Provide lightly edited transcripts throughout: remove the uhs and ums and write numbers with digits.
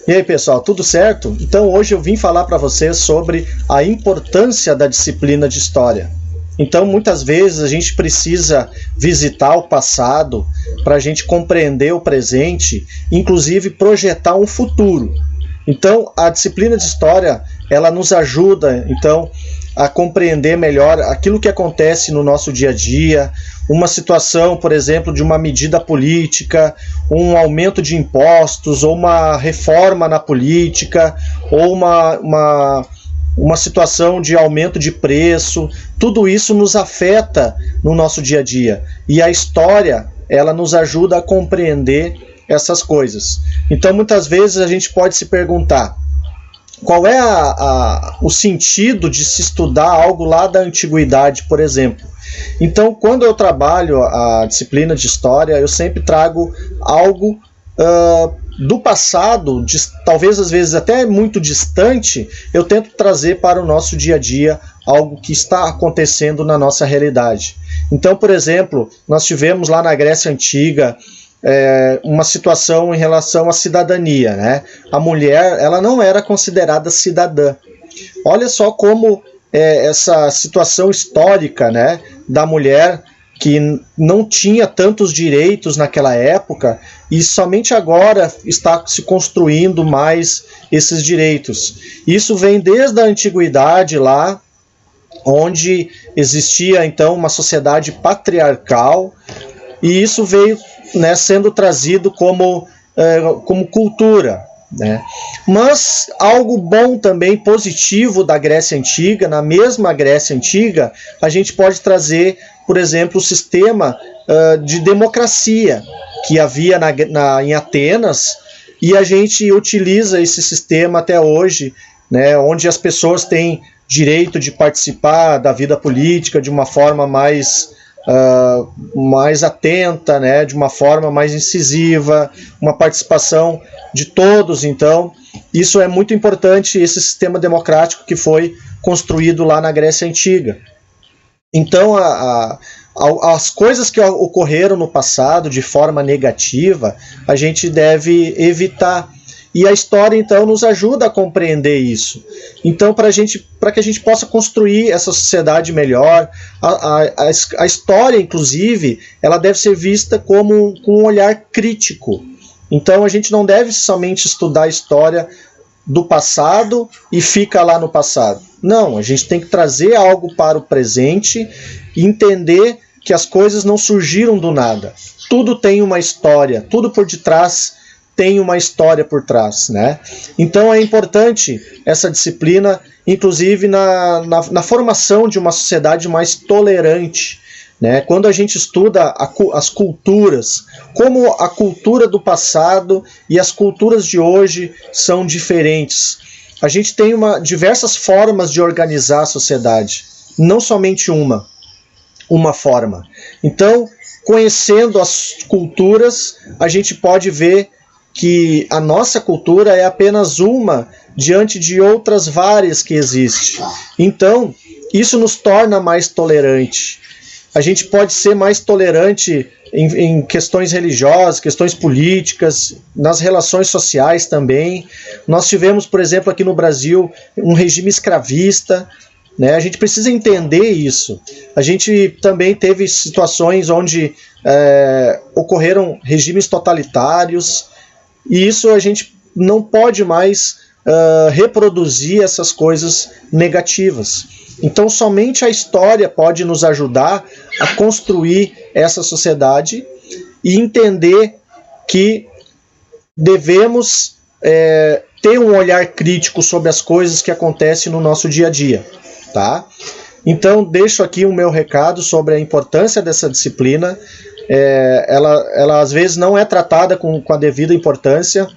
E aí, pessoal, tudo certo? Então hoje eu vim falar para vocês sobre a importância da disciplina de história. Então muitas vezes a gente precisa visitar o passado para a gente compreender o presente, inclusive projetar um futuro. Então a disciplina de história, ela nos ajuda então a compreender melhor aquilo que acontece no nosso dia a dia, uma situação, por exemplo, de uma medida política, um aumento de impostos, ou uma reforma na política, ou uma situação de aumento de preço. Tudo isso nos afeta no nosso dia a dia. E a história, ela nos ajuda a compreender essas coisas. Então, muitas vezes a gente pode se perguntar: qual é o sentido de se estudar algo lá da antiguidade, por exemplo? Então, quando eu trabalho a disciplina de história, eu sempre trago algo do passado, talvez às vezes até muito distante, eu tento trazer para o nosso dia a dia algo que está acontecendo na nossa realidade. Então, por exemplo, nós tivemos lá na Grécia Antiga uma situação em relação à cidadania, né? A mulher, ela não era considerada cidadã. Olha só como essa situação histórica, né, da mulher, que não tinha tantos direitos naquela época, e somente agora está se construindo mais esses direitos. Isso vem desde a antiguidade lá, onde existia então uma sociedade patriarcal, e isso veio, né, sendo trazido como cultura, né? Mas algo bom também, positivo da Grécia Antiga, na mesma Grécia Antiga, a gente pode trazer, por exemplo, o sistema de democracia que havia em Atenas, e a gente utiliza esse sistema até hoje, né, onde as pessoas têm direito de participar da vida política de uma forma mais atenta, né, de uma forma mais incisiva, uma participação de todos. Então, isso é muito importante, esse sistema democrático que foi construído lá na Grécia Antiga. Então, as coisas que ocorreram no passado de forma negativa, a gente deve evitar. E a história, então, nos ajuda a compreender isso. Então, para que a gente possa construir essa sociedade melhor, a história, inclusive, ela deve ser vista com um olhar crítico. Então, a gente não deve somente estudar a história do passado e fica lá no passado. Não, a gente tem que trazer algo para o presente e entender que as coisas não surgiram do nada. Tudo tem uma história, tudo por detrás tem uma história por trás, né? Então é importante essa disciplina, inclusive na formação de uma sociedade mais tolerante, né? Quando a gente estuda as culturas, como a cultura do passado e as culturas de hoje são diferentes. A gente tem diversas formas de organizar a sociedade, não somente uma forma. Então, conhecendo as culturas, a gente pode ver que a nossa cultura é apenas uma diante de outras várias que existem. Então, isso nos torna mais tolerante. A gente pode ser mais tolerante em questões religiosas, questões políticas, nas relações sociais também. Nós tivemos, por exemplo, aqui no Brasil, um regime escravista, né? A gente precisa entender isso. A gente também teve situações onde ocorreram regimes totalitários, e isso a gente não pode mais reproduzir essas coisas negativas. Então somente a história pode nos ajudar a construir essa sociedade e entender que devemos ter um olhar crítico sobre as coisas que acontecem no nosso dia a dia, tá? Então deixo aqui o meu recado sobre a importância dessa disciplina. Ela às vezes não é tratada com a devida importância,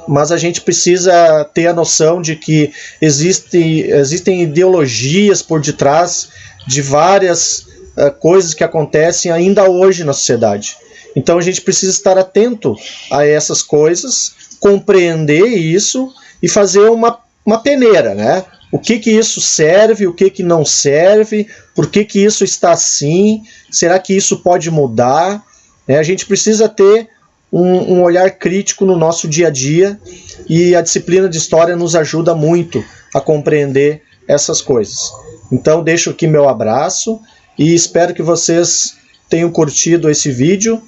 mas a gente precisa ter a noção de que existem ideologias por detrás de várias coisas que acontecem ainda hoje na sociedade. Então a gente precisa estar atento a essas coisas, compreender isso e fazer uma peneira, né? O que isso serve, o que não serve, por que isso está assim, será que isso pode mudar? A gente precisa ter um olhar crítico no nosso dia a dia, e a disciplina de História nos ajuda muito a compreender essas coisas. Então deixo aqui meu abraço e espero que vocês tenham curtido esse vídeo,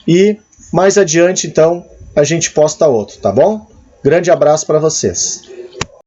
e mais adiante então a gente posta outro, tá bom? Grande abraço para vocês.